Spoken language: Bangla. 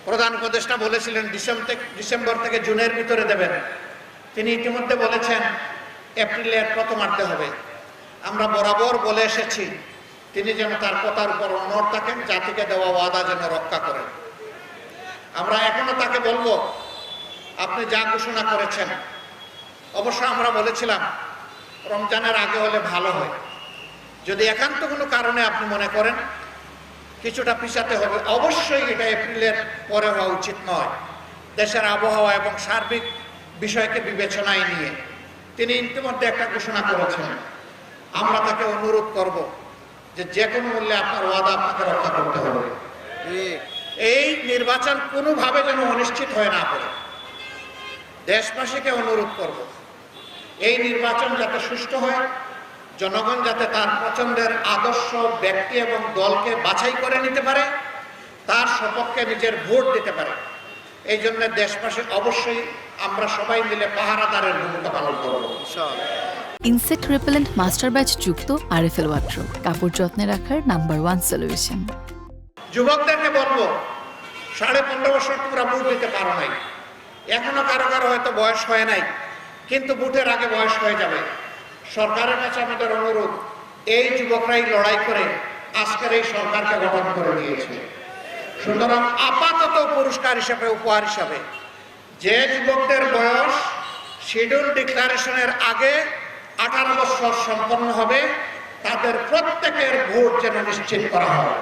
প্রধান উপদেষ্টা বলেছিলেন ডিসেম্বর থেকে জুনের ভিতরে দেবেন। তিনি ইতিমধ্যে বলেছেন এপ্রিলের প্রথমার্ধে হবে। আমরা বরাবর বলে এসেছি তিনি যেন তার কথার উপর অনড় থাকেন, জাতিকে দেওয়া ওয়াদা যেন রক্ষা করেন। আমরা এখনো তাকে বলবো আপনি যা ঘোষণা করেছেন, অবশ্য আমরা বলেছিলাম রমজানের আগে হলে ভালো হয়। যদি একান্ত কোনো কারণে আপনি মনে করেন কিছুটা পিছাতে হবে, অবশ্যই এটা এপ্রিলের পরে হওয়া উচিত নয়। দেশের আবহাওয়া এবং সার্বিক বিষয়কে বিবেচনায় নিয়ে তিনি ইতিমধ্যে একটা ঘোষণা করেছেন। আমরা তাকে অনুরোধ করব যে কোনো মূল্যে আপনার ওয়াদা আপনাকে রক্ষা করতে হবে। এই নির্বাচন কোনোভাবে যেন অনিশ্চিত হয়ে না পড়ে। দেশবাসীকে অনুরোধ করব এই নির্বাচন যাতে সুষ্ঠু হয়, জনগণ যাতে তার পছন্দের আদর্শ ব্যক্তি এবং দলকে বাছাই করে নিতে পারে, তার সপক্ষে নিজের ভোট দিতে পারে। এই জন্য দেশবাসী অবশ্যই আমরা সবাই মিলে পাহারাদারের ভূমিকা পালন করব। ইনসেক্ট রিপেলেন্ট মাস্টার ব্যাচ যুক্ত আরএফএল ওয়ার্ড্রোব, কাপড় যত্নে রাখার নাম্বার 1 সলিউশন। যুবকদেরকে বলবো 15.5 বছর তোমরা ভোট দিতে পারো নাই, এখনো কারো কারো হয়তো বয়স হয় নাই, কিন্তু ভোটের আগে বয়স হয়ে যাবে। সরকারের কাছে আমাদের অনুরোধ, এই যুবকরাই লড়াই করে আজকের এই সরকারকে গঠন করে দিয়েছে। সুতরাং আপাতত পুরস্কার হিসেবে, উপহার হিসাবে, যে যুবকদের বয়স শিডিউল ডিক্লারেশনের আগে 18 বছর সম্পন্ন হবে তাদের প্রত্যেকের ভোট যেন নিশ্চিত করা হয়।